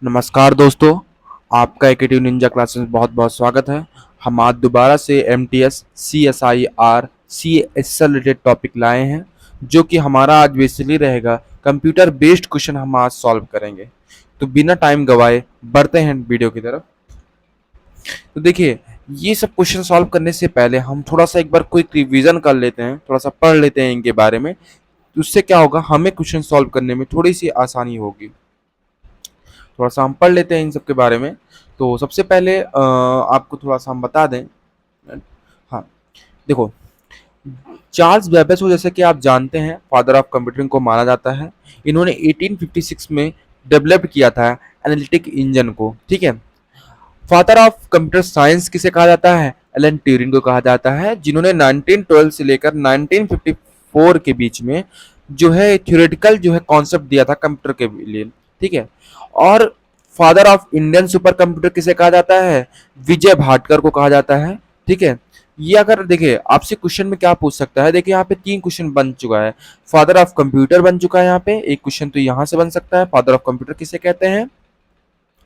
नमस्कार दोस्तों, आपका एकेटिव निंजा क्लासेस में बहुत बहुत स्वागत है। हम आज दोबारा से MTS CSIR CSL related topic लाए हैं, जो कि हमारा आज बेसिकली रहेगा कंप्यूटर बेस्ड क्वेश्चन हम आज सॉल्व करेंगे। तो बिना टाइम गवाए बढ़ते हैं वीडियो की तरफ। तो देखिए, ये सब क्वेश्चन सॉल्व करने से पहले हम थोड़ा सा एक बार क्विक रिवीजन कर लेते हैं, थोड़ा सा पढ़ लेते हैं इनके बारे में। तो उससे क्या होगा, हमें क्वेश्चन सॉल्व करने में थोड़ी सी आसानी होगी। थोड़ा सा हम पढ़ लेते हैं इन सब के बारे में। तो सबसे पहले आपको थोड़ा सा हम बता दें। हाँ, देखो, चार्ल्स बेबेज को जैसे कि आप जानते हैं फादर ऑफ कंप्यूटिंग को माना जाता है। इन्होंने 1856 में डेवलप किया था एनालिटिक इंजन को। ठीक है। फादर ऑफ कंप्यूटर साइंस किसे कहा जाता है? एलन ट्यूरिंग को कहा जाता है, जिन्होंने 1912 से लेकर 1954 के बीच में जो है थ्योरेटिकल जो है कॉन्सेप्ट दिया था कंप्यूटर के लिए। ठीक है। और father of Indian super computer किसे कहा जाता है? विजय भाटकर को कहा जाता है। ठीक है। ये अगर देखिए आपसे क्वेश्चन में क्या पूछ सकता है, देखिए यहाँ पे 3 क्वेश्चन बन चुका है। फादर ऑफ कंप्यूटर बन चुका है यहाँ पे एक क्वेश्चन, तो यहाँ से बन सकता है फादर ऑफ कंप्यूटर किसे कहते हैं।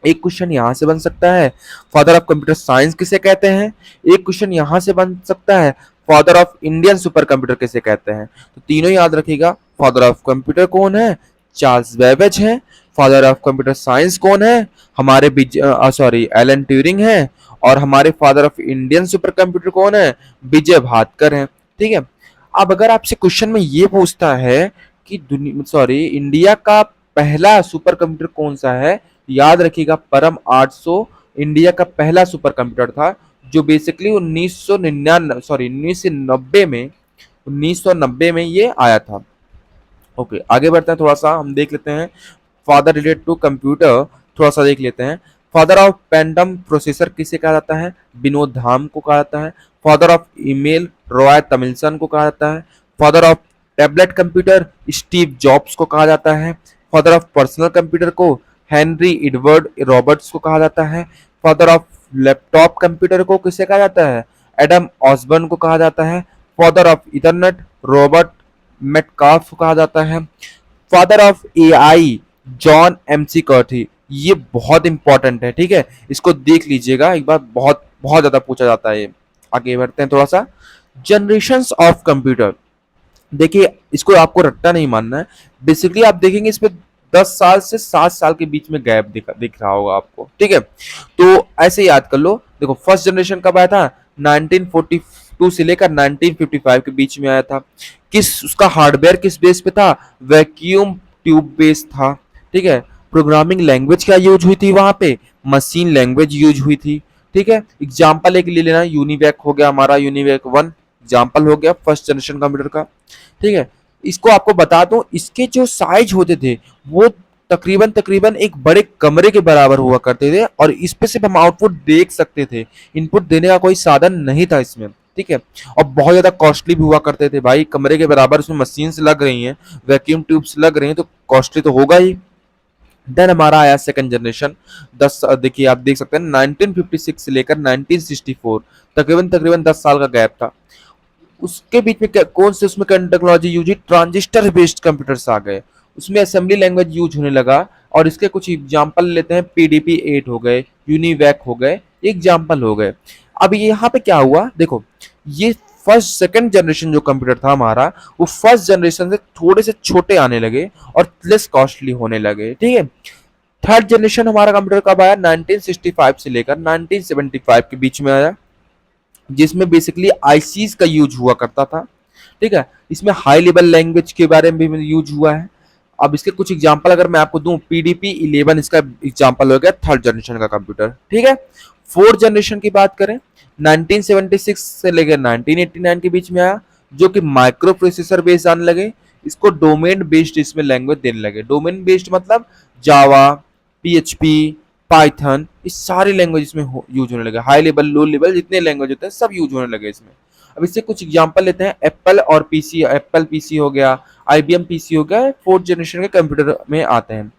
एक क्वेश्चन यहाँ से बन सकता है, फादर ऑफ कंप्यूटर साइंस किसे कहते हैं। एक क्वेश्चन यहाँ से बन सकता है, father of Indian super computer किसे कहते हैं। तो तीनों याद रखिएगा। फादर ऑफ कंप्यूटर कौन है? चार्ल्स बेबेज है। फादर ऑफ कंप्यूटर साइंस कौन है? हमारे एलन ट्यूरिंग है। और हमारे father of Indian super computer कौन है? विजय भास्कर है। ठीक है। अब अगर आपसे क्वेश्चन में ये पूछता है कि इंडिया का पहला सुपर कंप्यूटर कौन सा है, याद रखिएगा परम 800 इंडिया का पहला सुपर कंप्यूटर था, जो बेसिकली 1990 में ये आया था। ओके, आगे बढ़ते हैं, थोड़ा सा हम देख लेते हैं फादर रिलेटेड टू कंप्यूटर। थोड़ा सा देख लेते हैं। फादर ऑफ पैंटम प्रोसेसर किसे कहा जाता है? विनोद धाम को कहा जाता है। फादर ऑफ ईमेल रॉय तमिलसन को कहा जाता है। Father of tablet computer Steve jobs को कहा जाता है। फादर ऑफ पर्सनल कंप्यूटर को हेनरी एडवर्ड रॉबर्ट्स को कहा जाता है। फादर ऑफ लैपटॉप कंप्यूटर को किसे कहा जाता है? एडम ऑसबर्न को कहा जाता है। Father of ethernet Robert Metcalfe को कहा जाता है। Father of AI John McCarthy. ये बहुत इंपॉर्टेंट है, ठीक है, इसको देख लीजिएगा एक बार, बहुत बहुत ज्यादा पूछा जाता है ये। आगे बढ़ते हैं थोड़ा सा। जनरेशंस ऑफ कंप्यूटर, देखिए इसको आपको रट्टा नहीं मानना है। बेसिकली आप देखेंगे इसमें 10 साल से 7 साल के बीच में गैप दिख रहा होगा आपको। ठीक है। तो ऐसे याद कर लो। देखो, फर्स्ट जनरेशन कब आया था? 1942 से लेकर 1955 के बीच में आया था। किस उसका हार्डवेयर किस बेस पे था? वैक्यूम ट्यूब बेस था। ठीक है। प्रोग्रामिंग लैंग्वेज क्या यूज हुई थी वहां पे? मशीन लैंग्वेज यूज हुई थी। ठीक है। एग्जाम्पल एक ले लेना, यूनिवैक हो गया हमारा, यूनिवैक 1 एग्जाम्पल हो गया फर्स्ट जनरेशन कंप्यूटर का। ठीक है। इसको आपको बता दूं, इसके जो साइज होते थे वो तकरीबन तकरीबन एक बड़े कमरे के बराबर हुआ करते थे, और इस पे सिर्फ हम आउटपुट देख सकते थे, इनपुट देने का कोई साधन नहीं था इसमें। ठीक है। और बहुत ज्यादा कॉस्टली भी हुआ करते थे भाई, कमरे के बराबर उसमें मशीन्स लग रही हैं, वैक्यूम ट्यूब्स लग रही हैं, तो कॉस्टली तो होगा ही। देन हमारा आया सेकंड जनरेशन। 10, देखिए आप देख सकते हैं 1956 से लेकर 1964 तकरीबन तकरीबन 10 साल का गैप था। उसके बीच में कौन से उसमें टेक्नोलॉजी यूज हुई? ट्रांजिस्टर बेस्ड कंप्यूटर्स आ गए, उसमें असेंबली लैंग्वेज यूज होने लगा। और इसके कुछ एग्जांपल लेते हैं, पीडीपी 8 हो गए, यूनिवैक हो गए, एग्जांपल हो गए। अब यहाँ पे क्या हुआ, देखो, ये फर्स्ट सेकंड जनरेशन जो कंप्यूटर था हमारा, वो फर्स्ट जनरेशन से थोड़े से छोटे आने लगे और लेस कॉस्टली होने लगे। ठीक है। थर्ड जनरेशन हमारा कंप्यूटर कब आया? 1965 से लेकर 1975 के बीच में आया, जिसमें बेसिकली आईसीज का यूज हुआ करता था। ठीक है। इसमें हाई लेवल लैंग्वेज के बारे में भी यूज हुआ है। अब इसके कुछ एग्जांपल अगर मैं आपको दूं, पीडीपी 11 इसका एग्जांपल हो गया, थर्ड जनरेशन का कंप्यूटर। ठीक है। फोर्थ जनरेशन की बात करें, 1976 से लेकर 1989 के बीच में आया, जो कि माइक्रो प्रोसेसर बेस्ड आने लगे। इसको डोमेन बेस्ड इसमें लैंग्वेज देने लगे। डोमेन बेस्ड मतलब जावा, पीएचपी, पाइथन, इस सारी लैंग्वेज इसमें यूज होने लगे। हाई लेवल, लो लेवल, जितने लैंग्वेज होते हैं सब यूज होने लगे इसमें। अब इससे कुछ एग्जांपल लेते हैं। एप्पल और पीसी, एप्पल पीसी हो गया, आईबीएम पीसी हो गया, फोर्थ जनरेशन के कंप्यूटर में आते हैं।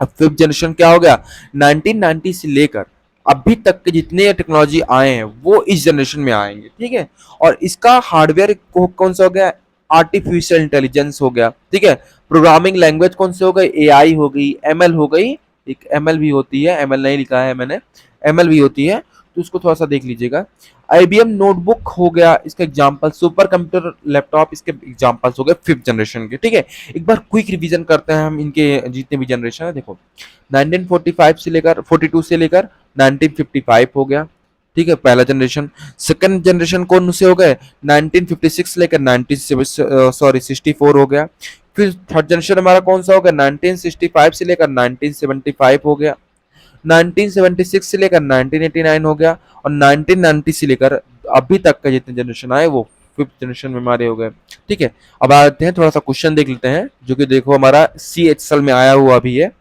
अब फिफ्थ जनरेशन क्या हो गया? 1990 से लेकर अभी तक के जितने टेक्नोलॉजी आए हैं वो इस जनरेशन में आएंगे। ठीक है। और इसका हार्डवेयर कौन सा हो गया? आर्टिफिशियल इंटेलिजेंस हो गया। ठीक है। प्रोग्रामिंग लैंग्वेज कौन से हो गई? एआई हो गई, एमएल हो गई, एक एमएल भी होती है, एमएल नहीं लिखा है मैंने, एमएल भी होती है, तो उसको थोड़ा सा देख लीजिएगा। आईबीएम नोटबुक हो गया इसका एग्जांपल, सुपर कंप्यूटर लैपटॉप इसके एग्जांपल्स हो गए 5th जनरेशन के, ठीक है। एक बार क्विक रिवीजन करते हैं हम इनके जितने भी जनरेशन है। देखो 1945 से लेकर 42 से लेकर 1955 हो गया, ठीक है, पहला जनरेशन। सेकंड जनरेशन कौन से हो गए, 1956 से लेकर 64 हो गया। फिर थर्ड जनरेशन हमारा कौन सा हो गया, 1965 से लेकर 1975 हो गया। 1976 से लेकर 1989 हो गया, और 1990 से लेकर अभी तक का जितने जनरेशन आए वो 5th जनरेशन में हमारे हो गए, ठीक है। अब आते हैं थोड़ा सा क्वेश्चन देख लेते हैं, जो कि देखो हमारा CHL में आया हुआ भी है।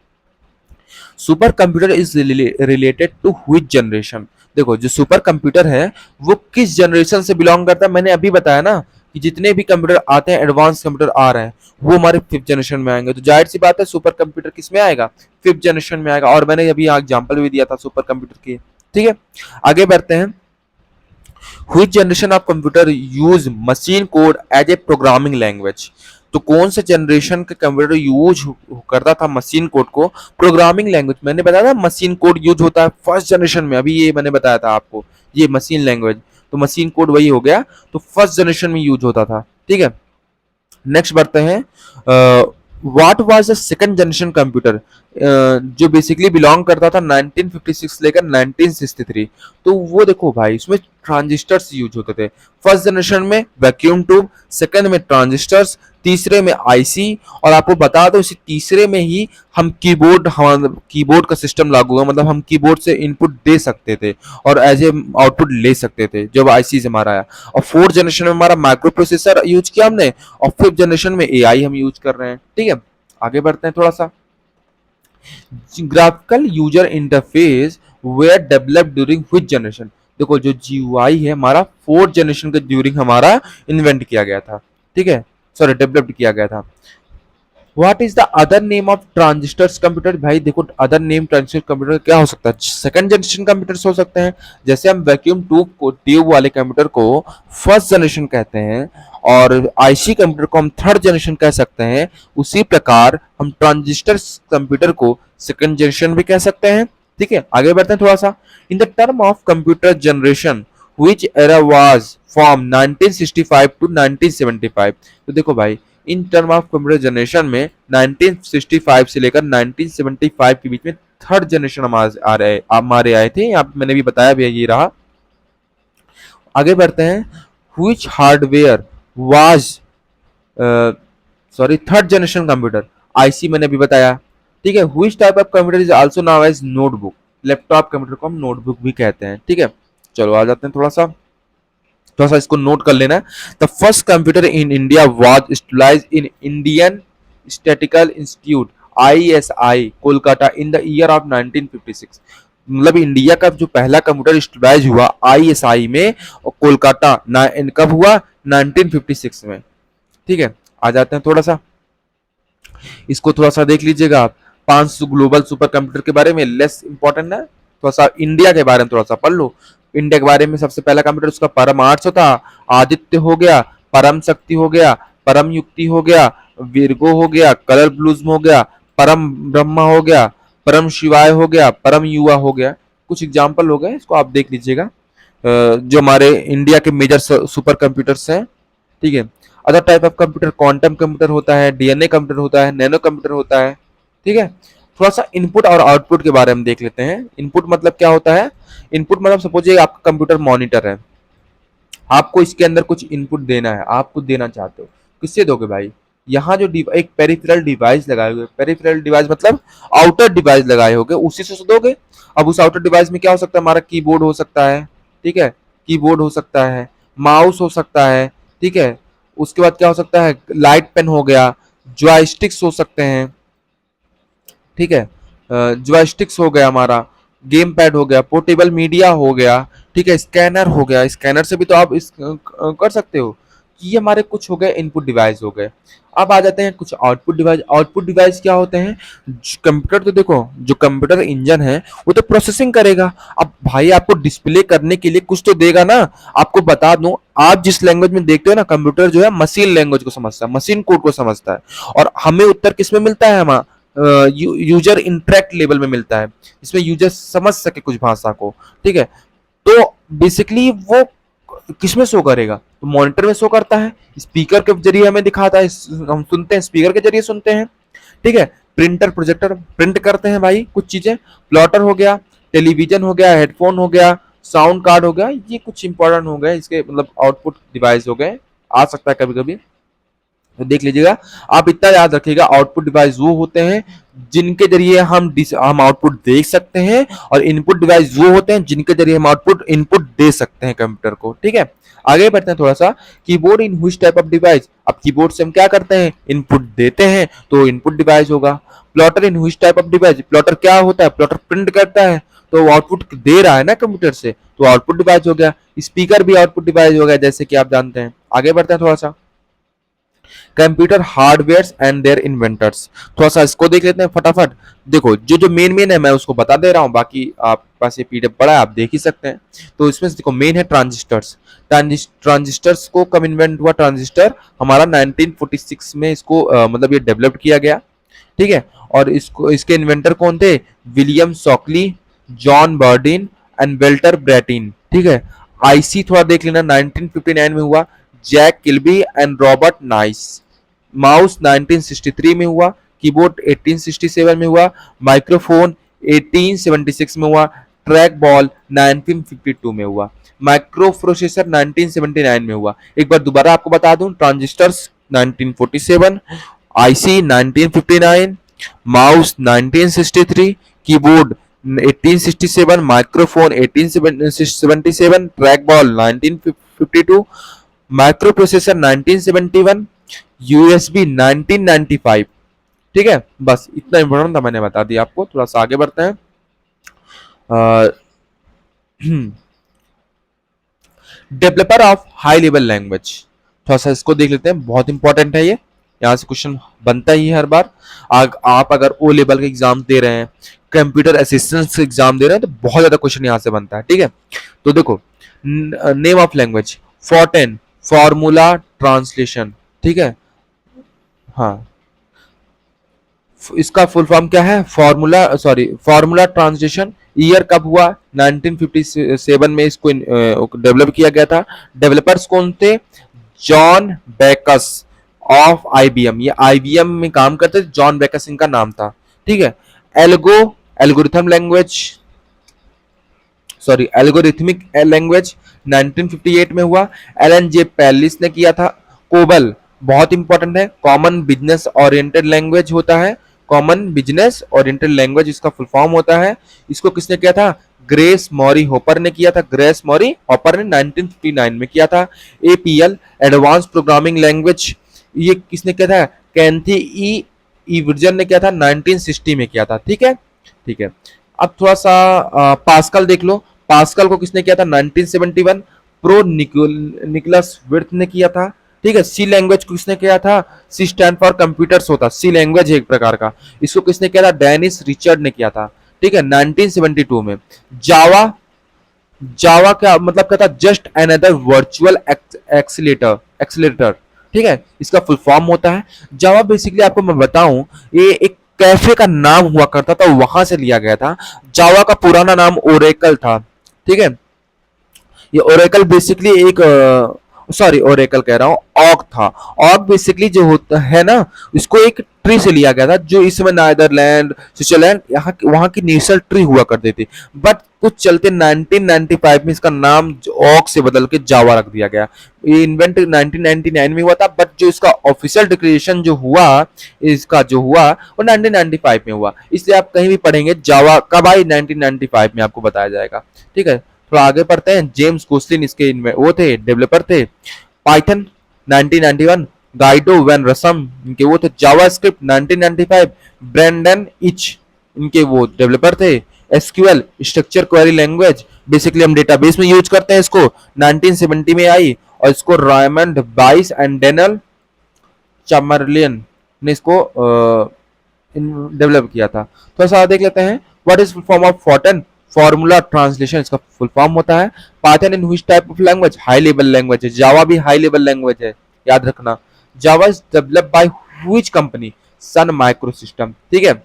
Super computer is related to which generation. देखो जो सुपर कंप्यूटर है वो किस जनरेशन से बिलोंग करता है, मैंने अभी बताया ना कि जितने भी कंप्यूटर आते हैं, एडवांस कंप्यूटर आ रहे हैं, वो हमारे 5th जनरेशन में आएंगे। तो जाहिर सी बात है सुपर कंप्यूटर किस में आएगा, 5th जनरेशन में आएगा। और मैंने अभी यहाँ एग्जाम्पल भी दिया था सुपर कंप्यूटर की, ठीक है। आगे बढ़ते हैं। Which generation of computer use machine code as a programming language. तो कौन से जनरेशन के कंप्यूटर यूज करता था मशीन कोड को प्रोग्रामिंग लैंग्वेज। मैंने बताया था मशीन कोड यूज होता है 1st जनरेशन में, अभी ये मैंने बताया था आपको, ये मशीन लैंग्वेज, तो मशीन कोड वही हो गया, तो 1st जनरेशन में यूज होता था, ठीक है। नेक्स्ट बढ़ते हैं। What was the second generation computer, जो बेसिकली बिलोंग करता था 1956 लेकर 1963। तो वो देखो भाई इसमें ट्रांजिस्टर्स यूज होते थे। 1st जनरेशन में वैक्यूम ट्यूब, सेकंड में ट्रांजिस्टर्स, तीसरे में आईसी, और आपको बता दो इसी तीसरे में ही हम कीबोर्ड का सिस्टम लागू हुआ, मतलब हम कीबोर्ड से इनपुट दे सकते थे और एज ए आउटपुट ले सकते थे जब आईसी से हमारा आया। और 4th जनरेशन में हमारा माइक्रो प्रोसेसर यूज किया हमने, और 5th जनरेशन में एआई हम यूज कर रहे हैं, ठीक है। आगे बढ़ते हैं थोड़ा सा। Graphical user interface were developed during which generation. देखो जो जीयूआई है हमारा 4th जनरेशन के ड्यूरिंग हमारा इन्वेंट किया गया था, ठीक है, सॉरी डेवलप्ड किया गया था। What is the other name of transistors computer. भाई देखो अदर नेम ट्रांजिस्टर कंप्यूटर क्या हो सकता है, सेकंड जनरेशन कंप्यूटर्स हो सकते हैं। जैसे हम वैक्यूम ट्यूब वाले कंप्यूटर को 1st जनरेशन कहते हैं, और आईसी कंप्यूटर को हम 3rd जनरेशन कह सकते हैं, उसी प्रकार हम ट्रांजिस्टर कंप्यूटर को 2nd जनरेशन भी कह सकते हैं, ठीक है। आगे बढ़ते हैं थोड़ा सा। In the term of computer generation which era was from 1965 to 1975। तो देखो भाई in term of computer generation में 1965 से लेकर 1975 के बीच में 3rd जनरेशन हमारे आए थे, यहाँ पे मैंने भी बताया भी है, ये रहा। आगे बढ़ते हैं। which hardware was sorry 3rd generation computer, IC मैंने अभी बताया, ठीक है। which type of computer is also known as notebook. Laptop computer को हम नोटबुक भी कहते हैं, ठीक है। चलो आ जाते हैं थोड़ा सा इसको नोट कर लेना। The first computer in India was established in Indian statistical institute ISI Kolkata in the year of 1956। मतलब इंडिया का जो पहला कंप्यूटर स्टैब्लिश हुआ ISI में, और कोलकाता कब हुआ, 1956 में, ठीक है। आ जाते हैं थोड़ा सा, इसको थोड़ा सा देख लीजिएगा आप। 5 ग्लोबल सुपर कंप्यूटर के बारे में, लेस इंपॉर्टेंट है, थोड़ा सा इंडिया के बारे में थोड़ा सा पढ़ लो। इंडिया के बारे में सबसे पहला कंप्यूटर उसका परम 800 था, आदित्य हो गया, परम शक्ति हो गया, परम युक्ति हो गया, वीरगो हो गया, कलर ब्लूज्म हो गया, परम ब्रह्मा हो गया, परम शिवाय हो गया, परम युवा हो गया। कुछ एग्जाम्पल हो गए, इसको आप देख लीजिएगा, जो हमारे इंडिया के मेजर सुपर कंप्यूटर्स हैं, ठीक है। Other type of computer quantum computer होता है, डीएनए कंप्यूटर होता है, नैनो कंप्यूटर होता है, ठीक है। थोड़ा सा इनपुट और आउटपुट के बारे में देख लेते हैं। इनपुट मतलब क्या होता है, इनपुट मतलब सपोज आपका कंप्यूटर मॉनिटर है, आपको इसके अंदर कुछ इनपुट देना है, आप कुछ देना चाहते हो, किससे दोगे भाई, यहाँ जो एक पेरिफेरल डिवाइस लगाए हुए, पेरिफेरल डिवाइस मतलब आउटर डिवाइस लगाए होगे, उसी से दोगे। अब उस आउटर डिवाइस में क्या हो सकता है, हमारा कीबोर्ड हो सकता है, ठीक है, कीबोर्ड हो सकता है, माउस हो सकता है, ठीक है। उसके बाद क्या हो सकता है, लाइट पेन हो गया, जॉयस्टिक्स हो सकते हैं, ठीक है, जॉयस्टिक्स हो गया हमारा, गेम पैड हो गया, पोर्टेबल मीडिया हो गया, ठीक है, स्कैनर हो गया, स्कैनर से भी तो आप कर सकते हो। ये हमारे कुछ हो गए इनपुट डिवाइस हो गए। अब आ जाते हैं कुछ आउटपुट डिवाइस। आउटपुट डिवाइस क्या होते हैं, कंप्यूटर तो देखो जो कंप्यूटर इंजन है वो तो प्रोसेसिंग करेगा। अब भाई आपको डिस्प्ले करने के लिए कुछ तो देगा ना। आपको बता दूं, आप जिस लैंग्वेज में देखते हो ना, कंप्यूटर जो है मशीन लैंग्वेज को समझता है, मशीन कोड को समझता है, और हमें उत्तर किस में मिलता है, यूजर इंटरेक्ट लेवल में मिलता है, इसमें यूजर समझ सके कुछ भाषा को, ठीक है। तो बेसिकली वो किस में शो करेगा, तो मॉनिटर में शो करता है, स्पीकर के जरिए हमें दिखाता है, हम सुनते हैं स्पीकर के जरिए सुनते हैं, ठीक है। प्रिंटर प्रोजेक्टर प्रिंट करते हैं भाई कुछ चीजें, प्लॉटर हो गया, टेलीविजन हो गया, हेडफोन हो गया, साउंड कार्ड हो गया, ये कुछ इंपॉर्टेंट हो गए, इसके मतलब आउटपुट डिवाइस हो गए, आ सकता है कभी कभी, तो देख लीजिएगा। आप इतना याद रखिएगा, आउटपुट डिवाइस वो होते हैं जिनके जरिए हम आउटपुट देख सकते हैं, और इनपुट डिवाइस वो होते हैं जिनके जरिए हम आउटपुट इनपुट दे सकते हैं कंप्यूटर को, ठीक है। आगे बढ़ते हैं थोड़ा सा, keyboard in which type of device, अब कीबोर्ड से हम क्या करते हैं, इनपुट देते हैं, तो इनपुट डिवाइस होगा। Plotter in which type of device, plotter क्या होता है, प्लॉटर प्रिंट करता है, तो आउटपुट दे रहा है ना कंप्यूटर से, तो आउटपुट डिवाइस हो गया। स्पीकर भी आउटपुट डिवाइस हो गया, जैसे कि आप जानते हैं। आगे बढ़ते हैं थोड़ा सा, computer hardware and their inventors, थोड़ा सा इसको देख लेते हैं फटाफट। देखो जो जो मेन है मैं उसको बता दे रहा हूँ, बाकी आप पास ये पीडीएफ पड़ा है, आप देख ही सकते हैं। तो इसमें से देखो मेन है ट्रांजिस्टर्स। ट्रांजिस्टर्स को कब इन्वेंट हुआ, ट्रांजिस्टर हमारा 1946 में इसको मतलब ये डेवलप किया गया, ठीक है। और इसको इसके इन्वेंटर कौन थे, William Shockley, John Bardeen and Walter Brattain, ठीक है। आईसी थोड़ा देख लेना, 1959 में हुआ, Jack Kilby and Robert Noyce. Mouse 1963 में हुआ, कीबोर्ड 1867 में हुआ, माइक्रोफोन 1876 में हुआ, ट्रैक बॉल 1952 में हुआ, माइक्रो प्रोसेसर 1979 में हुआ। एक बार दोबारा आपको बता दूं, transistors 1947, IC 1959, mouse 1963, keyboard 1867, microphone 1877, track ball 1952, micro processor 1971, USB 1995, ठीक है। बस इतना इंपॉर्टेंट था, मैंने बता दिया आपको। थोड़ा सा आगे बढ़ते हैं, developer of high level language, थोड़ा सा इसको देख लेते हैं, बहुत इंपॉर्टेंट है ये, यहाँ से क्वेश्चन बनता ही है हर बार। आप अगर ओ लेवल के एग्जाम दे रहे हैं, कंप्यूटर असिस्टेंट एग्जाम दे रहे हैं, तो बहुत ज्यादा क्वेश्चन यहाँ से बनता है, ठीक है। तो देखो, name of language, Fortran, formula translation, ठीक है। हाँ, इसका फुल फॉर्म क्या है, फॉर्मूला ट्रांसलेशन। ईयर कब हुआ, 1957 में इसको डेवलप किया गया था। डेवलपर्स कौन थे, जॉन बेकस ऑफ आईबीएम, ये आईबीएम में काम करते थे, जॉन बेकस इनका नाम था, ठीक है। एल्गोरिथम लैंग्वेज, एल्गोरिथमिक लैंग्वेज 1958 में हुआ, एलन जे पेलिस ने किया था। कोबल बहुत इंपॉर्टेंट है, कॉमन बिजनेस ओरिएंटेड लैंग्वेज होता है, कॉमन बिजनेस ओरिएंटेड लैंग्वेज इसका फुल फॉर्म होता है। इसको किसने किया था, ग्रेस मॉरी हॉपर ने किया था, ग्रेस मॉरी हॉपर ने 1959 में किया था। एपीएल एडवांस प्रोग्रामिंग लैंग्वेज, ये किसने किया था, कैंथी ईवर्जन ने किया था, 1960 में किया था, ठीक है, ठीक है। अब थोड़ा सा पास्कल देख लो, पास्कल को किसने किया था, 1971, प्रो निकोलस विर्थ ने किया था, ठीक है। सी लैंग्वेज को किसने किया था, सी स्टैंड फॉर कंप्यूटर्स होता, सी लैंग्वेज है एक प्रकार का, इसको किसने किया था, डेनिस रिचर्ड ने किया था, ठीक है, 1972 में। जावा, जावा क्या मतलब क्या था, जस्ट अनदर वर्चुअल एक्सीलेटर, ठीक है, इसका फुल फॉर्म होता है। जावा बेसिकली आपको मैं बताऊं, ये एक कैफे का नाम हुआ करता था, वहां से लिया गया था। जावा का पुराना नाम ओरेकल था, ठीक है। ये ओरेकल बेसिकली एक ओरेकल कह रहा हूँ, ऑक था। ऑक बेसिकली जो होता है ना, इसको एक ट्री से लिया गया था, जो इस समय नाइदरलैंड, स्विट्जरलैंड, यहाँ वहां की नेशनल ट्री हुआ करती थी, बट कुछ चलते 1995 में इसका नाम ऑक से बदल के जावा रख दिया गया। ये इन्वेंट 1999 में हुआ था, बट जो इसका ऑफिशियल डिक्लेरेशन जो हुआ, इसका जो हुआ वो 1995 में हुआ, इसलिए आप कहीं भी पढ़ेंगे जावा कब आई, 1995 में आपको बताया जाएगा, ठीक है। थोड़ा आगे पढ़ते हैं, जेम्स गोस्लिन इसके वो थे, डेवलपर थे। पाइथन 1991, गाइडो वैन रसम इनके वो थे। जावास्क्रिप्ट 1995, ब्रेंडन इच इनके वो डेवलपर थे। SQL structure query language, basically हम डेटाबेस में यूज करते हैं इसको, 1970 में आई, और इसको रायमंड बाइस एंड डेनल चमरलियन ने इसको डेवलप किया था। थोड़ा सा देख लेते हैं, what is full form of Fortran, formula translation इसका फुल फॉर्म होता है। Python in which type of language, high level language है। जावा भी हाई लेवल लैंग्वेज है, याद रखना। Java is developed by which company, Sun micro system. ठीक है,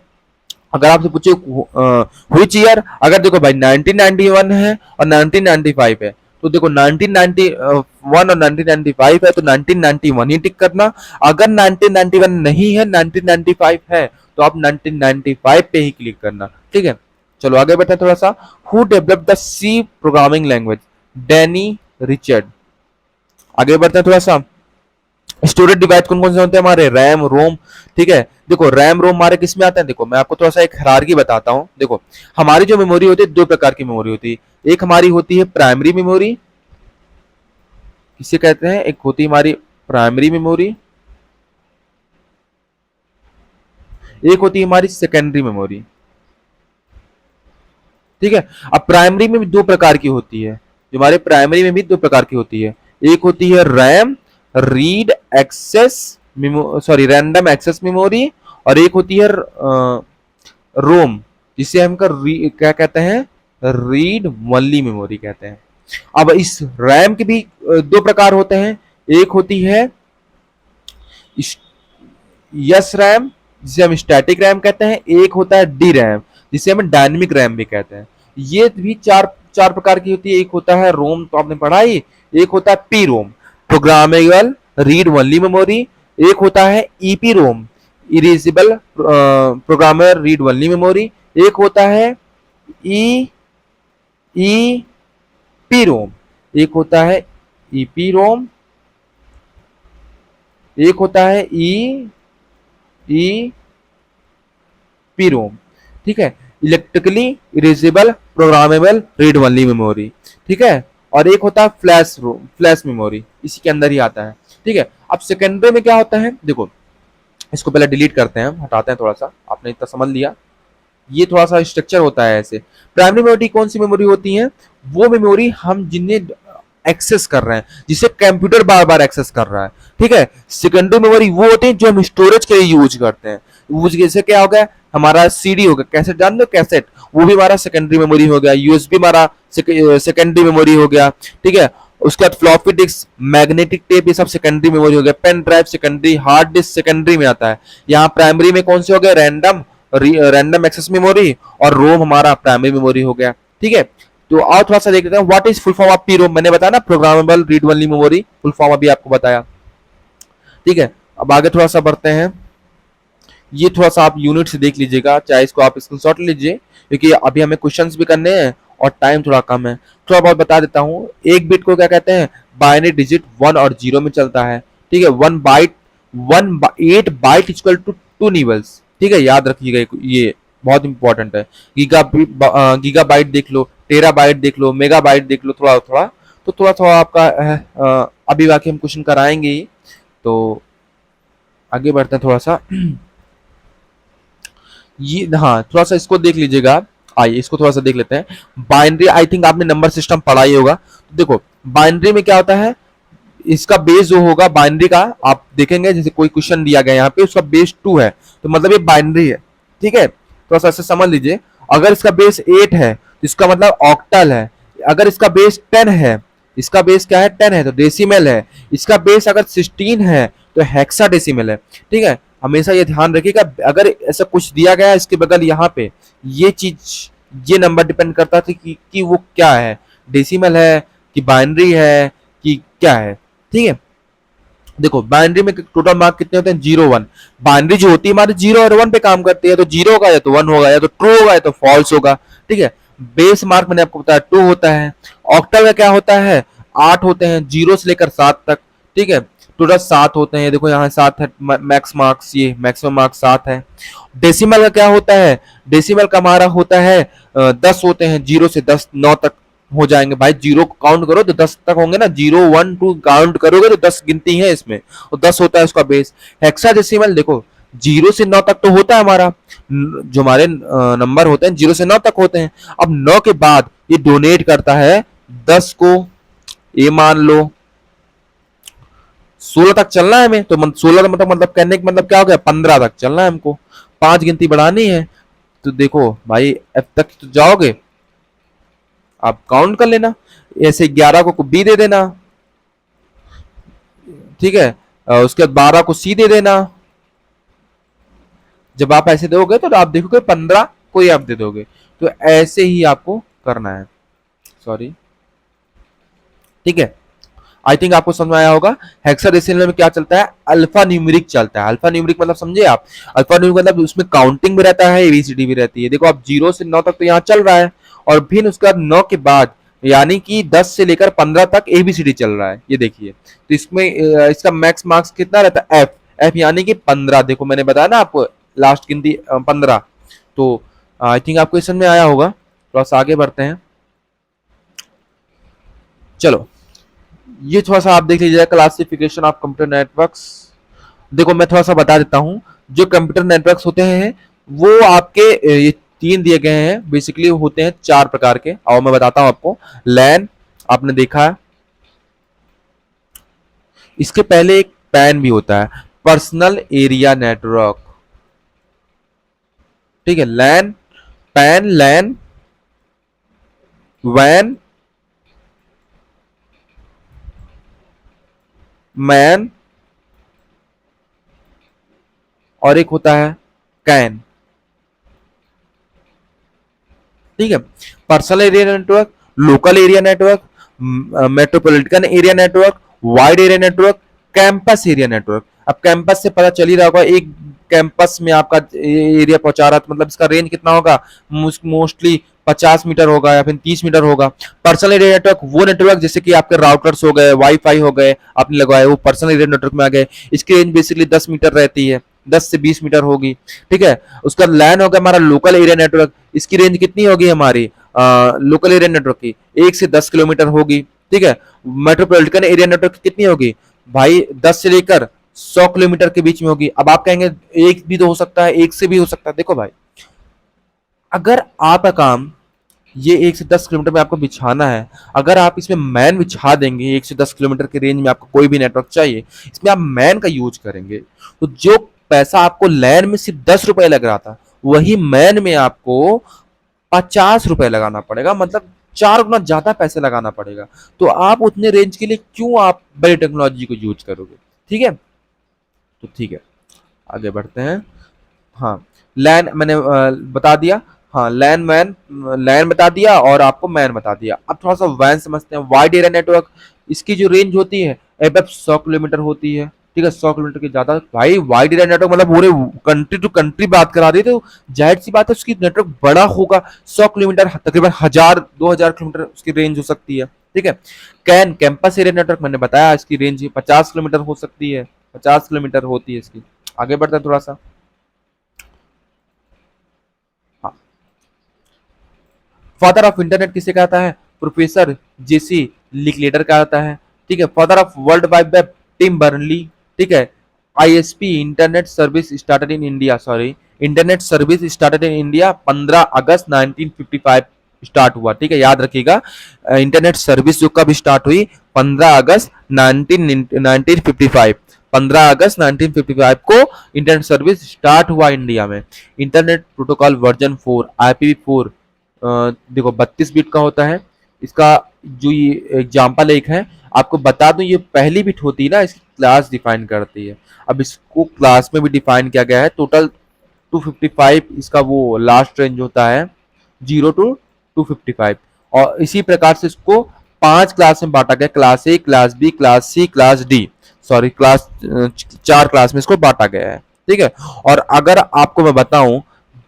अगर आपसे पूछे व्हिच ईयर, अगर देखो भाई 1991 है और 1995 है, तो देखो 1991 और 1995 है तो 1991 ही टिक करना। अगर 1991 नहीं है, 1995 है, तो आप 1995 पे ही क्लिक करना। ठीक है, चलो आगे बढ़ते हैं थोड़ा सा। Who develop the C programming language? Dennis Ritchie. आगे बढ़ते हैं थोड़ा सा। स्टोरेज डिवाइस कौन कौन से होते हैं हमारे? रैम, रोम। ठीक है, देखो रैम रोम हमारे किस में आते हैं? देखो मैं आपको थोड़ा सा एक हायरार्की बताता हूँ। देखो हमारी जो मेमोरी होती है, दो प्रकार की मेमोरी होती है। एक हमारी होती है प्राइमरी मेमोरी, किसे कहते हैं? एक होती है हमारी प्राइमरी मेमोरी, एक होती है हमारी सेकेंडरी मेमोरी। ठीक है, अब प्राइमरी में भी दो प्रकार की होती है, जो हमारे प्राइमरी में भी दो प्रकार की होती है। एक होती है RAM, read access, sorry random access memory, और एक होती है रोम, जिसे हम क्या कहते हैं? रीड ओनली मेमोरी कहते हैं। अब इस रैम के भी दो प्रकार होते हैं। एक होती है यस रैम, जिसे हम स्टैटिक रैम कहते हैं। एक होता है डी रैम, जिसे हम डायनेमिक रैम भी कहते हैं। ये भी चार चार प्रकार की होती है। एक होता है रोम, तो आपने पढ़ा ही। एक होता है P ROM, programmable read only memory. एक होता है EP ROM, erasable programmer read only memory. एक होता है ई ई पी रोम, एक होता है ईपी रोम, एक होता है ई पी रोम। ठीक है, electrically erasable programmable read only memory. ठीक है, और एक होता है फ्लैश रोम, फ्लैश मेमोरी, इसी के अंदर ही आता है। ठीक है, अब सेकेंडरी में क्या होता है? देखो इसको पहले डिलीट करते हैं, हटाते हैं थोड़ा सा, आपने इतना समझ लिया। ये थोड़ा सा स्ट्रक्चर होता है ऐसे। प्राइमरी मेमोरी कौन सी मेमोरी होती है? वो मेमोरी हम जिन्हें एक्सेस कर रहे हैं, जिसे कंप्यूटर बार बार एक्सेस कर रहा है। ठीक है, सेकेंडरी मेमोरी वो होती है जो हम स्टोरेज के लिए यूज करते हैं। यूज जैसे क्या हो गया, हमारा सीडी हो गया, कैसेट जान दो, कैसेट, वो भी हमारा सेकेंडरी मेमोरी हो गया। यूएसबी हमारा सेकेंडरी मेमोरी हो गया। ठीक है, उसके बाद फ्लॉपी डिस्क, मैग्नेटिक टेप, ये सब सेकेंडरी मेमोरी हो गया। Pen drive secondary, hard disk secondary में आता है। यहाँ प्राइमरी में कौन से हो गए? रैंडम एक्सेस मेमोरी, और रोम हमारा प्राइमरी मेमोरी हो गया। ठीक है, तो और थोड़ा सा देख लेते हैं what is full form of P ROM. मैंने बताया ना, programmable read only memory, full form अभी आपको बताया। ठीक है, अब आगे थोड़ा सा बढ़ते हैं। ये थोड़ा सा आप यूनिट से देख लीजिएगा, चाहे इसको आप स्क्रीनशॉट लीजिए, क्योंकि अभी हमें क्वेश्चंस भी करने हैं और टाइम थोड़ा कम है। थोड़ा बहुत बता देता हूँ। एक बिट को क्या कहते हैं? बाइनरी डिजिट 1 और 0 में चलता है। ठीक है, 8 बाइट इक्वल टू 2 निबल्स। ठीक है, याद रखिएगा, ये बहुत इंपॉर्टेंट है। गीगा बाइट देख लो, टेरा बाइट देख लो, मेगा बाइट देख लो, थोड़ा थोड़ा तो थोड़ा थोड़ा आपका अभी बाकी हम क्वेश्चन कराएंगे ही। तो आगे बढ़ते हैं थोड़ा सा। ये हाँ, थोड़ा सा इसको देख लीजिएगा। आइए इसको थोड़ा सा देख लेते हैं। बाइनरी, आई थिंक आपने नंबर सिस्टम पढ़ा ही होगा। तो देखो बाइनरी में क्या होता है, इसका बेस जो होगा बाइनरी का, आप देखेंगे जैसे कोई क्वेश्चन दिया गया यहाँ पे, उसका बेस 2 है, तो मतलब ये बाइनरी है। ठीक है, थोड़ा सा ऐसे समझ लीजिए। अगर इसका बेस 8 है तो इसका मतलब ऑक्टल है। अगर इसका बेस 10 है, इसका बेस क्या है? 10 है, तो डेसिमल है। इसका बेस अगर 16 है तो हेक्साडेसिमल है। ठीक है, हमेशा ये ध्यान रखिएगा, अगर ऐसा कुछ दिया गया है इसके बगल यहाँ पे, ये चीज, ये नंबर डिपेंड करता था कि वो क्या है, डेसिमल है कि बाइनरी है कि क्या है। ठीक है, देखो बाइनरी में टोटल मार्क कितने होते हैं? 0 1। बाइनरी जो होती है हमारी 0 और 1 पे काम करती है, तो 0 होगा या तो 1 होगा, या तो ट्रू होगा या तो फॉल्स होगा। ठीक है, बेस मार्क मैंने आपको बताया 2 होता है। ऑक्टल का क्या होता है? 8 होते हैं, 0 से लेकर 7 तक। ठीक है, टोटल 7 होते हैं। देखो यहाँ 7 है, मैक्स मार्क्स, ये मैक्सिमम मार्क्स 7 है। डेसिमल का क्या होता है? डेसिमल का हमारा होता है 10 होते हैं, 0 से 10 9 तक हो जाएंगे। भाई 0 को काउंट करो तो 10 तक होंगे ना, 0 1 2 काउंट करोगे तो 10 गिनती है इसमें, और 10 होता है उसका बेस। हेक्साडेसिमल देखो 0 से 9 तक तो होता है हमारा, जो हमारे नंबर होते हैं 0 से 9 तक होते हैं। अब 9 के बाद ये डोनेट करता है 10 को, ये मान लो 16 तक चलना है हमें, तो 16 मतलब कहने का मतलब क्या हो गया? 15 तक चलना है हमको, 5 गिनती बढ़ानी है। तो देखो भाई एफ तक तो जाओगे, आप काउंट कर लेना, ऐसे 11 को बी दे देना। ठीक है, उसके बाद 12 को सी दे देना, जब आप ऐसे दोगे तो आप देखोगे 15 कोई आप दे दोगे, तो ऐसे ही आपको करना है। सॉरी, ठीक है। आई थिंक आपको समझ में आया होगा। हेक्साडेसिमल में क्या चलता है, अल्फा न्यूमेरिक चलता है। अल्फा न्यूमेरिक मतलब समझे आप, अल्फा न्यूमेरिक मतलब उसमें काउंटिंग भी रहता है, एबीसीडी भी रहती है। देखो आप 0 से 9 तक तो यहाँ चल रहा है, और फिर उसके बाद 9 के बाद यानी कि 10 से लेकर 15 तक एबीसीडी चल रहा है, ये देखिए। तो इसमें इसका मैक्स मार्क्स कितना रहता है, एफ। एफ यानी कि 15। देखो मैंने बताया ना आपको, लास्ट गिनती 15। तो आई थिंक आपको समझ में आया होगा। थोड़ा सा आगे बढ़ते हैं, चलो। ये थोड़ा सा आप देख लीजिए, क्लासिफिकेशन ऑफ कंप्यूटर नेटवर्क्स। देखो मैं थोड़ा सा बता देता हूं, जो कंप्यूटर नेटवर्क्स होते हैं वो आपके ये 3 दिए गए हैं, बेसिकली होते हैं 4 प्रकार के, और मैं बताता हूं आपको। लैन आपने देखा है, इसके पहले एक पैन भी होता है, पर्सनल एरिया नेटवर्क। ठीक है, लैन, पैन, लैन, वैन, मैन, और एक होता है कैन। ठीक है, personal area network, local area network, metropolitan area network, wide area network, campus area network. अब कैंपस से पता चल ही रहा होगा, एक कैंपस में आपका एरिया पहुंचा रहा है, तो मतलब इसका रेंज कितना होगा, मोस्टली 50 मीटर होगा या फिर 30 मीटर होगा। पर्सनल एरिया नेटवर्क वो नेटवर्क जैसे कि आपके राउटर्स हो गए, वाईफाई हो गए, आपने लगवाए, वो पर्सनल एरिया नेटवर्क में आ गए। इसकी रेंज बेसिकली 10 मीटर रहती है, 10 से 20 मीटर होगी। ठीक है, उसका लैन होगा हमारा लोकल एरिया नेटवर्क। इसकी रेंज कितनी होगी हमारी लोकल एरिया नेटवर्क की, 1 से 10 किलोमीटर होगी। ठीक है, मेट्रोपॉलिटन एरिया नेटवर्क कितनी होगी भाई, 10 से लेकर 100 किलोमीटर के बीच में होगी। अब आप कहेंगे एक भी तो हो सकता है, एक से भी हो सकता है। देखो भाई, अगर आपका काम ये 1 से 10 किलोमीटर में आपको बिछाना है, अगर आप इसमें मैन बिछा देंगे, 1 से 10 किलोमीटर की रेंज में आपको कोई भी नेटवर्क चाहिए, इसमें आप मैन का यूज करेंगे, तो जो पैसा आपको लैन में सिर्फ 10 रुपए लग रहा था, वही मैन में आपको 50 रुपए लगाना पड़ेगा, मतलब 4 गुना ज्यादा पैसे लगाना पड़ेगा। तो आप उतने रेंज के लिए क्यों आप बड़ी टेक्नोलॉजी को यूज करोगे। ठीक है, तो ठीक है, आगे बढ़ते हैं। हाँ, लैन मैंने बता दिया। हाँ, लैन बता दिया, और आपको मैन बता दिया। अब थोड़ा सा वैन समझते हैं। वाइड एरिया नेटवर्क, इसकी जो रेंज होती है एबव 100 किलोमीटर होती है। ठीक है, 100 किलोमीटर की ज्यादा। भाई वाइड एरिया नेटवर्क मतलब पूरे कंट्री टू कंट्री बात करा रही है, तो जाहिर सी बात है उसकी नेटवर्क बड़ा होगा। 100 किलोमीटर तकरीबन 1000-2000 किलोमीटर उसकी रेंज हो सकती है। ठीक है, कैंपस एरिया नेटवर्क मैंने बताया, इसकी रेंज 50 किलोमीटर हो सकती है, 50 किलोमीटर होती है इसकी। आगे बढ़ते हैं थोड़ा सा। हाँ, फादर ऑफ इंटरनेट किसे कहता है, प्रोफेसर जेसी लिकलेटर कहता है। ठीक है, father of world wide web, Tim Berners-Lee. ठीक है, ISP internet service started in India, sorry, internet service started in India 15 अगस्त 1955 स्टार्ट हुआ। ठीक है, याद रखिएगा, इंटरनेट सर्विस जो कब स्टार्ट हुई, 15 अगस्त 1955, 15 अगस्त 1955 को इंटरनेट सर्विस स्टार्ट हुआ इंडिया में। इंटरनेट प्रोटोकॉल वर्जन 4 IPv4, देखो 32 बिट का होता है। इसका जो ये एग्जाम्पल एक है, आपको बता दूं, ये पहली बिट होती है ना, इसकी क्लास डिफाइन करती है। अब इसको क्लास में भी डिफाइन किया गया है। टोटल 255 इसका वो लास्ट रेंज होता है, 0 to 255। और इसी प्रकार से इसको 5 क्लास में बांटा गया, class A, class B, class C, class D. Sorry, class 4 class में इसको बांटा गया है। ठीक है, और अगर आपको मैं बताऊं,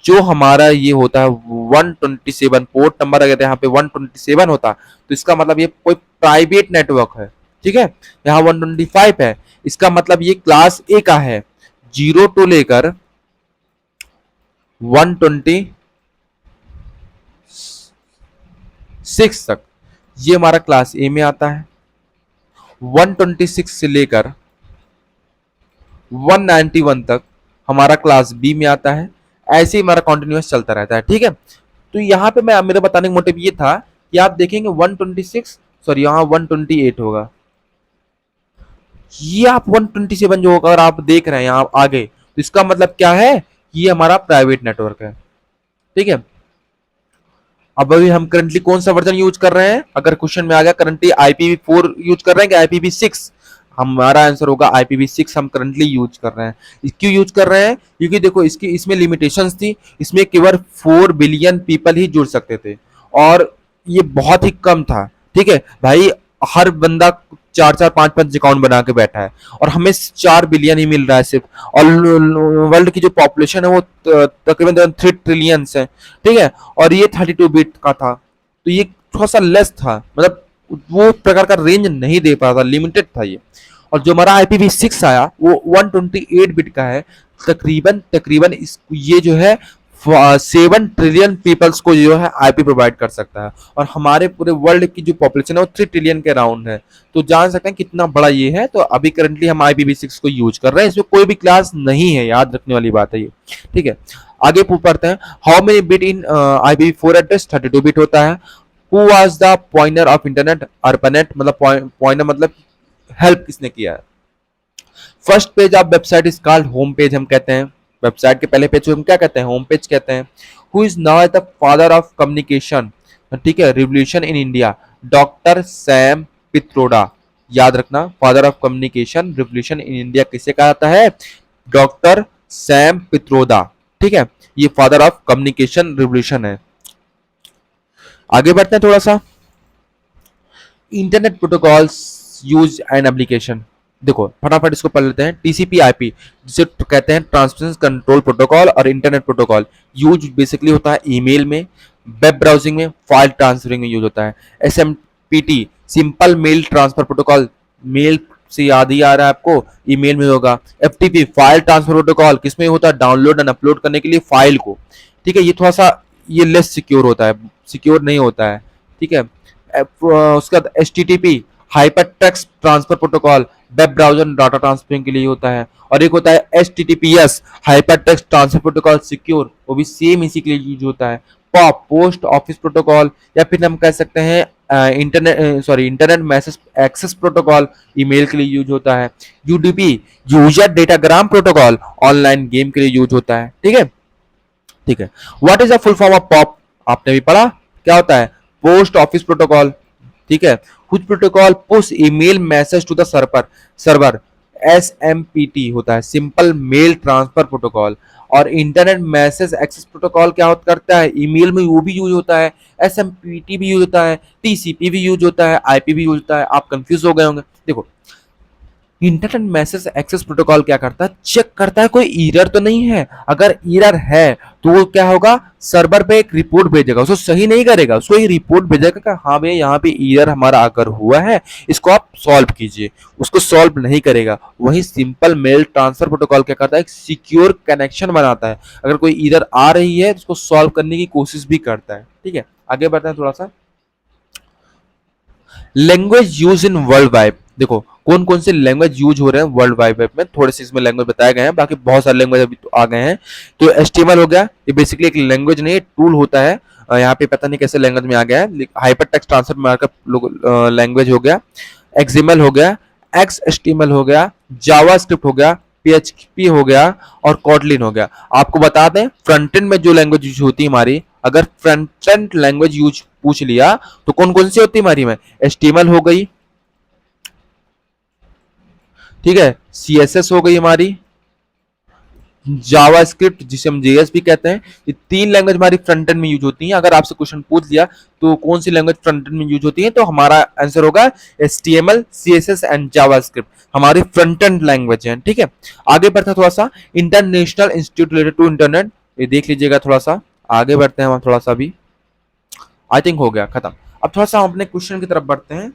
जो हमारा ये होता है 127 पोर्ट नंबर, अगर यहाँ पे 127 होता तो इसका मतलब ये कोई प्राइवेट नेटवर्क है। ठीक है, यहाँ 125 है, इसका मतलब ये क्लास ए का है। 0 टू लेकर 126 तक ये हमारा क्लास ए में आता है। 126 से लेकर 191 तक हमारा क्लास बी में आता है। ऐसे ही हमारा कॉन्टिन्यूस चलता रहता है। ठीक है, तो यहाँ पे मैं मेरे बताने का मोटिव ये था कि आप देखेंगे 126, सॉरी यहाँ 128 होगा, ये आप 127 जो होगा, अगर आप देख रहे हैं यहाँ आगे, तो इसका मतलब क्या है, ये हमारा प्राइवेट नेटवर्क है। ठीक है, अब अभी हम करंटली कौन सा वर्जन यूज कर रहे हैं, अगर क्वेश्चन में आ गया करंटली IPv4 यूज कर रहे हैं कि IPv6, हमारा आंसर होगा IPv6 हम करंटली यूज कर रहे हैं। क्यों यूज कर रहे हैं? क्योंकि देखो इसकी इसमें लिमिटेशंस थी, इसमें केवल 4 बिलियन पीपल ही जुड़ सकते थे और ये बहुत ही कम था। ठीक है भाई, हर बंदा 4-4 5-5 अकाउंट बना के बैठा है और हमें 4 बिलियन ही मिल रहा है सिर्फ, और वर्ल्ड की जो पॉपुलेशन है वो तकरीबन 3 ट्रिलियन है। ठीक है, और ये 32 बिट का था, तो ये थोड़ा सा लेस था, मतलब वो प्रकार का रेंज नहीं दे पा रहा था, लिमिटेड था ये। और जो हमारा IPv6 आया वो 128 बिट का है, तकरीबन तकरीबन इस ये जो है 7 ट्रिलियन पीपल्स को जो है आईपी प्रोवाइड कर सकता है, और हमारे पूरे वर्ल्ड की जो पॉपुलेशन है वो 3 ट्रिलियन के अराउंड है। तो जान सकते हैं कितना बड़ा ये है। तो अभी करंटली हम IPv6 को यूज कर रहे हैं, इसमें कोई भी क्लास नहीं है, याद रखने वाली बात है ये। ठीक है, आगे पढ़ते हैं। How many bit in IPv4 address? 32 bit होता है। Who was the pointer of internet? ARPANET, मतलब पॉइंटर मतलब हेल्प किसने किया है। First page of website is called home page, हम कहते हैं वेबसाइट के पहले पेज को हम क्या कहते हैं? होम पेज कहते हैं। Who is known as the father of communication, ठीक है, revolution in India? Doctor Sam Pitroda. याद रखना, father of communication revolution in India किसे कहा जाता है? डॉक्टर सैम पित्रोदा। ठीक है, ये फादर ऑफ कम्युनिकेशन रिवोल्यूशन है। आगे बढ़ते हैं थोड़ा सा। Internet protocols use and application, देखो फटाफट इसको पढ़ लेते हैं। TCP/IP जिसे कहते हैं ट्रांसमिशन कंट्रोल प्रोटोकॉल, और इंटरनेट प्रोटोकॉल यूज बेसिकली होता है ईमेल में, वेब ब्राउजिंग में, फाइल ट्रांसफरिंग में यूज होता है। SMPT simple mail transfer protocol, mail से याद ही आ रहा है आपको, ईमेल में होगा। FTP फाइल ट्रांसफर प्रोटोकॉल किसमें होता है? डाउनलोड एंड अपलोड करने के लिए फाइल को। ठीक है, ये थोड़ा सा ये लेस सिक्योर होता है, सिक्योर नहीं होता है। ठीक है, उसका HTTP hyper text transfer protocol, web browser data transferring के लिए होता है। और एक होता है HTTPS hyper text transfer protocol secure, वो भी सेम इसी के लिए यूज होता है। POP पोस्ट ऑफिस प्रोटोकॉल, या फिर हम कह सकते हैं internet message access protocol, email के लिए यूज होता है। UDP user datagram protocol, online game के लिए यूज होता है। ठीक है, ठीक है। What is the full form of POP? आपने भी पढ़ा, क्या होता है? Post office protocol. ठीक है, कुछ protocol push email message to the server. SMPT होता है सिंपल मेल ट्रांसफर प्रोटोकॉल। और इंटरनेट मैसेज एक्सेस प्रोटोकॉल क्या करता है? ईमेल में वो भी यूज होता है, SMPT भी यूज होता है, TCP भी यूज होता है, IP भी यूज होता है। आप कंफ्यूज हो गए होंगे। देखो, इंटरनेट मैसेज एक्सेस प्रोटोकॉल क्या करता है? चेक करता है कोई एरर तो नहीं है। अगर एरर है तो वो क्या होगा? सर्वर पे एक रिपोर्ट भेजेगा, उसको सही नहीं करेगा, उसको एक रिपोर्ट भेजेगा कि हाँ भैया यहाँ पे एरर हमारा आकर हुआ है, इसको आप सॉल्व कीजिए। उसको सॉल्व नहीं करेगा। वही सिंपल मेल ट्रांसफर प्रोटोकॉल क्या करता है? एक सिक्योर कनेक्शन बनाता है, अगर कोई एरर आ रही है तो उसको सॉल्व करने की कोशिश भी करता है। ठीक है, आगे बढ़ते हैं थोड़ा सा। Language use in world wide, देखो कौन कौन से लैंग्वेज यूज हो रहे हैं वर्ल्ड वाइड वेब में, थोड़े से इसमें लैंग्वेज बताए गए हैं, बाकी बहुत सारे लैंग्वेज अभी तो आ गए हैं। तो HTML हो गया, ये बेसिकली एक लैंग्वेज नहीं, टूल होता है। यहाँ पे पता नहीं कैसे लैंग्वेज में आ गया है, hyper text transfer markup language हो गया। XML हो गया, XHTML हो गया, जावास्क्रिप्ट हो गया, PHP हो गया, और कॉटलिन हो गया। आपको बता दें फ्रंट एंड में जो लैंग्वेज यूज होती है हमारी, अगर फ्रंट एंड लैंग्वेज यूज पूछ लिया तो कौन कौन सी होती है हमारी में? HTML हो गई, ठीक है, CSS हो गई हमारी, जावास्क्रिप्ट जिसे हम JS भी कहते हैं। ये 3 लैंग्वेज हमारी फ्रंट एंड में यूज होती हैं। अगर आपसे क्वेश्चन पूछ लिया तो कौन सी लैंग्वेज फ्रंट एंड में यूज होती है, तो हमारा आंसर होगा HTML, CSS एंड जावास्क्रिप्ट, हमारी फ्रंट एंड लैंग्वेज है। ठीक है, आगे बढ़ते हैं थोड़ा सा। International institute related to internet, ये देख लीजिएगा थोड़ा सा। आगे बढ़ते हैं हम थोड़ा सा भी, आई थिंक हो गया खत्म। अब थोड़ा सा हम अपने क्वेश्चन की तरफ बढ़ते हैं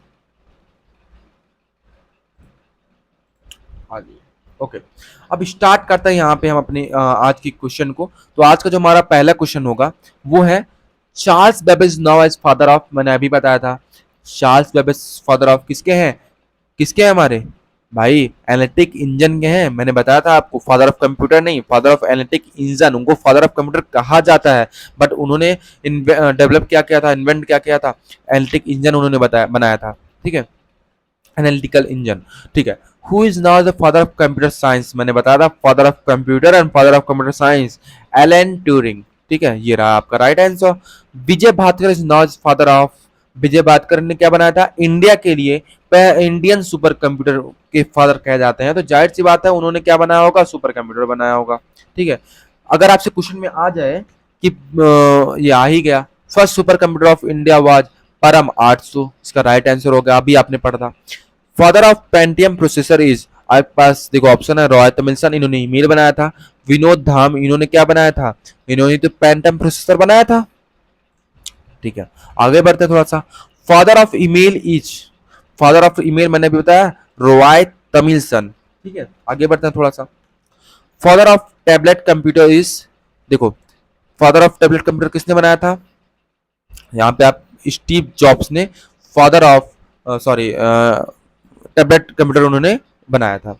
आगे। ओके, अब स्टार्ट करते हैं यहाँ पे हम अपने आज की क्वेश्चन को। तो आज का जो हमारा पहला क्वेश्चन होगा वो है, Charles Babbage known as father of, मैंने अभी बताया था चार्ल्स बेबेज फादर ऑफ किसके हैं? किसके हैं हमारे भाई? एनालिटिक इंजन के हैं। मैंने बताया था आपको, फादर ऑफ कंप्यूटर नहीं, फादर ऑफ एनालिटिक इंजन। उनको फादर ऑफ कंप्यूटर कहा जाता है, बट उन्होंने डेवलप क्या किया था, इन्वेंट क्या किया था? एनालिटिक इंजन उन्होंने बनाया था। ठीक है, एनालिटिकल इंजन। ठीक है, who is now the father of computer science? मैंने बताया था father of computer and father of computer science, Alan Turing. ठीक है, ये रहा आपका right answer. Vijay Bhaskar is now father of Vijay Bhaskar ने क्या बनाया था, इंडिया के लिए इंडियन सुपर कंप्यूटर के फादर कहे जाते हैं, तो जाहिर सी बात है उन्होंने क्या बनाया होगा, सुपर कंप्यूटर बनाया होगा। ठीक है, अगर आपसे क्वेश्चन में आ जाए कि ये आ ही गया, first super computer of India was परम 800, इसका राइट आंसर हो गया, अभी आपने पढ़ा था। Father of Pentium processor is, आपके पास देखो ऑप्शन है, रॉय तमिलसन, इन्होंने ईमेल बनाया था। विनोद धाम, इन्होंने क्या बनाया था, इन्होंने तो पेंटियम प्रोसेसर बनाया था। ठीक है, आगे बढ़ते हैं थोड़ा सा। Father of email is, father of email मैंने भी बताया रॉय तमिलसन। ठीक है, आगे बढ़ते हैं थोड़ा सा। Father of tablet computer is, देखो फादर ऑफ टैबलेट कंप्यूटर किसने बनाया था, यहाँ पे आप स्टीव जॉब्स ने father of sorry tablet computer उन्होंने बनाया था।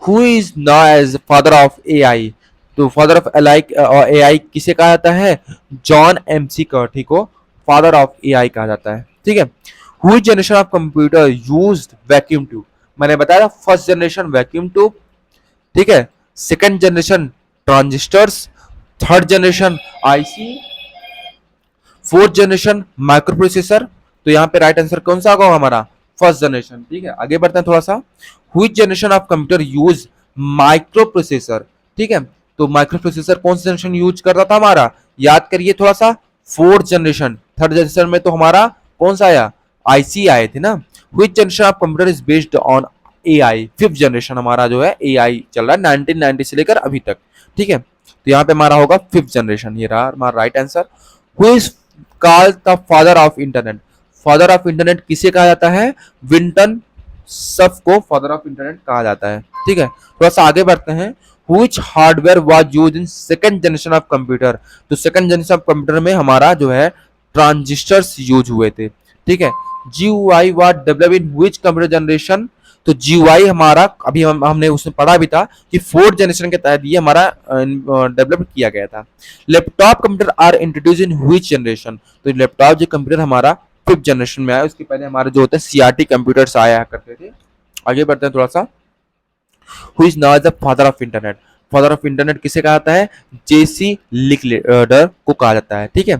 Who is known as father of AI, तो फादर ऑफ एआई किसे कहा जाता है, जॉन एमसी कर्टी को फादर ऑफ एआई कहा जाता है। ठीक है, हुई generation of computer used vacuum tube, मैंने बताया फर्स्ट जनरेशन वैक्यूम ट्यूब, ठीक है, second generation transistors, third generation IC, fourth generation micro processor. तो यहाँ पे राइट आंसर कौन सा होगा हमारा, फर्स्ट जनरेशन। ठीक है, आगे बढ़ते हैं थोड़ा सा। Which generation of computer use micro processor, ठीक है, तो माइक्रो प्रोसेसर कौन सा जनरेशन यूज कर रहा था हमारा, याद करिए थोड़ा सा, फोर्थ जनरेशन। थर्ड जनरेशन में तो हमारा कौन सा आया, आईसी आए थे ना। Which generation of computer is based on AI, fifth generation हमारा जो है एआई चल रहा है 1990 से लेकर अभी तक। ठीक है, तो यहाँ पे हमारा होगा फिफ्थ जनरेशन, ये रहा हमारा right answer. Who is called the father of internet, father of internet किसे कहा जाता है, विंटन सर्फ को फादर ऑफ इंटरनेट कहा जाता है। ठीक है, थोड़ा सा आगे बढ़ते हैं। Which hardware was used in second generation of computer, तो सेकंड जनरेशन ऑफ कंप्यूटर में हमारा जो है ट्रांजिस्टर्स यूज हुए थे। ठीक है, GUI was developed in which computer generation, तो GUI हमारा अभी हमने उसमें पढ़ा भी था कि फोर्थ जनरेशन के तहत ये हमारा डेवलप किया गया था। Laptop computer are introduce in which generation, तो लैपटॉप जो कंप्यूटर हमारा फिफ्थ जनरेशन में आया, उसके पहले हमारे जो होते हैं सीआरटी कंप्यूटर्स आया करते थे। आगे बढ़ते हैं थोड़ा सा। Who is now the father of internet, father of internet किसे कहा जाता है, जेसी लिकलेडर को कहा जाता है। ठीक है,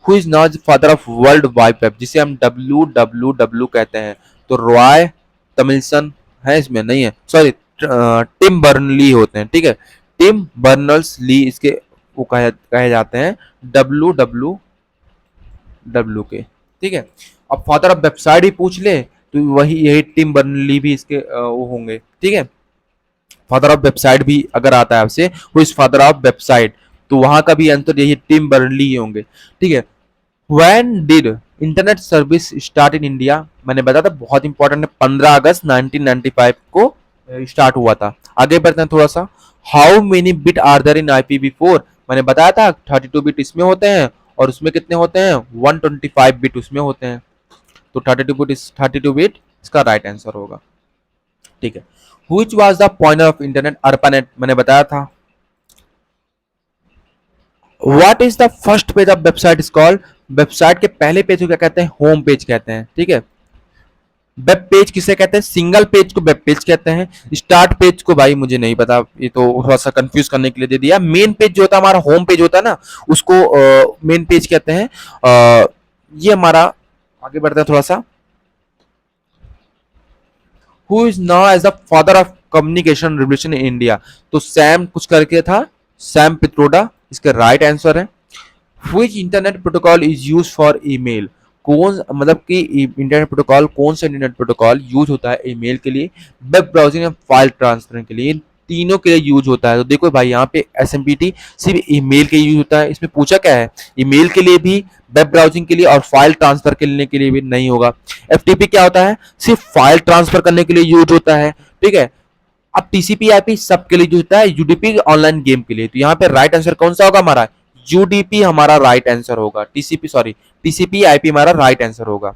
who is now the father of world wide web, जिसे हम WWW कहते हैं, तो रॉय तमिलसन है, इसमें नहीं है, सॉरी टिम बर्नली होते हैं। ठीक है, टिम बर्नर्स ली इसके वो कहे जाते हैं WWW के। ठीक है, अब फादर ऑफ वेबसाइट ही पूछ ले तो वही यही टिम बर्नली भी इसके वो होंगे। ठीक है, फादर ऑफ वेबसाइट भी अगर आता है आपसे, who is father of website, तो वहां का भी आंसर यही टिम बर्नली ही होंगे। ठीक है, when did internet service start in India, मैंने बताया था बहुत इंपॉर्टेंट है, 15 अगस्त 1995 को स्टार्ट हुआ था। आगे बढ़ते हैं थोड़ा सा। How many bit are there in IPv4, मैंने बताया था 32 बिट इसमें होते हैं और उसमें कितने होते हैं, 125 बिट उसमें होते हैं, तो 32 बिट इसका राइट आंसर होगा। ठीक है, which was the pointer of internet, ARPANET मैंने बताया था। What is the first page of website is called, website के पहले पेज को क्या कहते हैं, होम पेज कहते हैं। ठीक है, वेब पेज किसे कहते हैं, सिंगल पेज को वेब पेज कहते हैं। स्टार्ट पेज को भाई मुझे नहीं पता, ये तो थोड़ा सा कंफ्यूज करने के लिए दे दिया। मेन पेज जो होता है हमारा, होम पेज होता है ना, उसको मेन पेज कहते हैं। ये हमारा, आगे बढ़ते हैं थोड़ा सा। Who is known as the father of communication revolution in India, तो सैम कुछ करके था, सैम पित्रोडा इसका राइट आंसर है। Which internet protocol is use for email, कौन मतलब कि इंटरनेट प्रोटोकॉल, कौन सा इंटरनेट प्रोटोकॉल यूज होता है ईमेल के लिए, वेब ब्राउजिंग या फाइल ट्रांसफर के लिए, इन तीनों के लिए यूज होता है। तो देखो भाई यहाँ पे SMPT सिर्फ ईमेल के लिए यूज होता है, इसमें पूछा क्या है, ईमेल के लिए भी, वेब ब्राउजिंग के लिए और फाइल ट्रांसफर करने के लिए भी नहीं होगा। FTP क्या होता है, सिर्फ फाइल ट्रांसफर करने के लिए यूज होता है। ठीक है, अब TCP/IP सबके लिए यूज होता है, UDP ऑनलाइन गेम के लिए। तो यहाँ पे राइट आंसर कौन सा होगा हमारा, UDP हमारा राइट आंसर होगा। TCP/IP हमारा राइट आंसर होगा।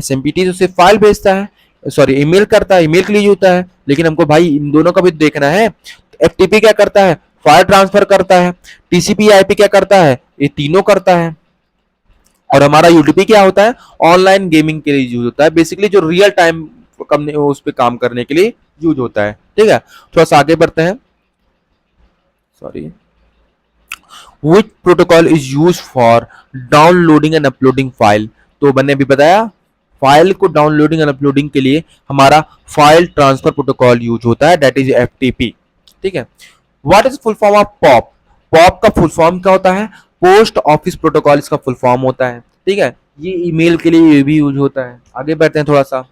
SMPT तो सिर्फ फाइल भेजता है, सॉरी ईमेल करता है, ईमेल के लिए होता है, लेकिन हमको भाई इन दोनों का भी देखना है। FTP क्या करता है, फाइल ट्रांसफर करता है। TCP/IP क्या करता है, ये तीनों करता है। और हमारा UDP क्या होता है, ऑनलाइन गेमिंग के लिए यूज होता है, बेसिकली जो रियल टाइम उस पर काम करने के लिए यूज होता है। ठीक है, थोड़ा सा आगे बढ़ते हैं, sorry. Which protocol is used for downloading and uploading file, तो मैंने अभी बताया फाइल को डाउनलोडिंग एंड अपलोडिंग के लिए हमारा फाइल ट्रांसफर प्रोटोकॉल यूज होता है, दैट इज एफटीपी। ठीक है। What is full form of pop? Pop का फुल फॉर्म क्या होता है? पोस्ट ऑफिस प्रोटोकॉल इसका फुल फॉर्म होता है। ठीक है, ये ईमेल के लिए भी यूज होता है। आगे बढ़ते हैं थोड़ा सा।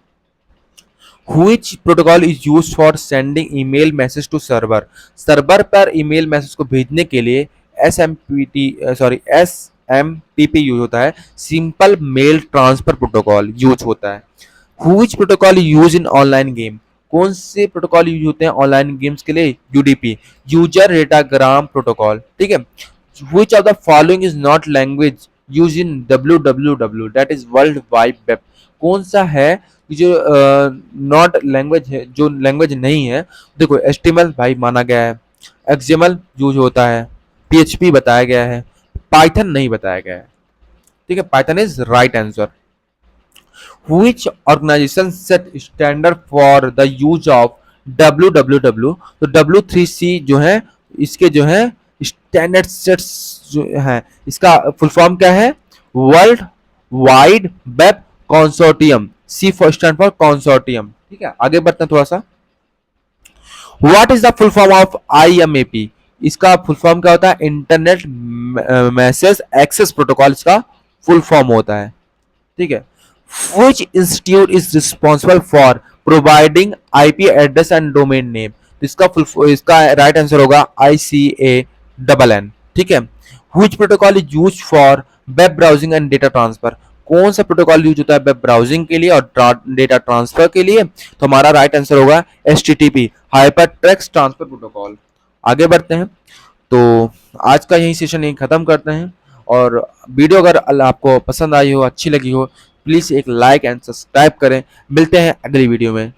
Which protocol is used for sending email message to server? Server पर ईमेल मैसेज को भेजने के लिए SMTP यूज होता है, simple mail transfer protocol use होता है। Which protocol is used in online game? कौन से प्रोटोकॉल यूज होते हैं ऑनलाइन गेम्स के लिए? UDP, user datagram protocol. ठीक है। Which of the following is not language used in WWW, that is world wide web? कौन सा है जो नॉट लैंग्वेज है, जो लैंग्वेज नहीं है? देखो HTML भाई माना गया है, XML यूज होता है, PHP बताया गया है, पाइथन नहीं बताया गया है। ठीक है, Python is right answer. Which organization set standard for the use of WWW? तो W3C जो है, इसके जो है स्टैंडर्ड सेट्स जो है, इसका फुल फॉर्म क्या है? World wide web consortium. C for stand for consortium. ठीक है, आगे बढ़ते हैं थोड़ा सा। What is the full form of IMAP? इसका फुल फॉर्म क्या होता है? इंटरनेट मैसेज एक्सेस प्रोटोकॉल इसका फुल फॉर्म होता है। ठीक है। Which institute is responsible for providing IP address and domain name? इसका राइट आंसर होगा ICANN। ठीक है। Which protocol is used for web browsing and data transfer? कौन सा प्रोटोकॉल यूज होता है वेब ब्राउजिंग के लिए और डेटा ट्रांसफर के लिए? तो हमारा राइट आंसर होगा HTTP, hyper text transfer protocol. आगे बढ़ते हैं। तो आज का यही सेशन यही खत्म करते हैं, और वीडियो अगर आपको पसंद आई हो, अच्छी लगी हो, प्लीज एक लाइक एंड सब्सक्राइब करें। मिलते हैं अगली वीडियो में।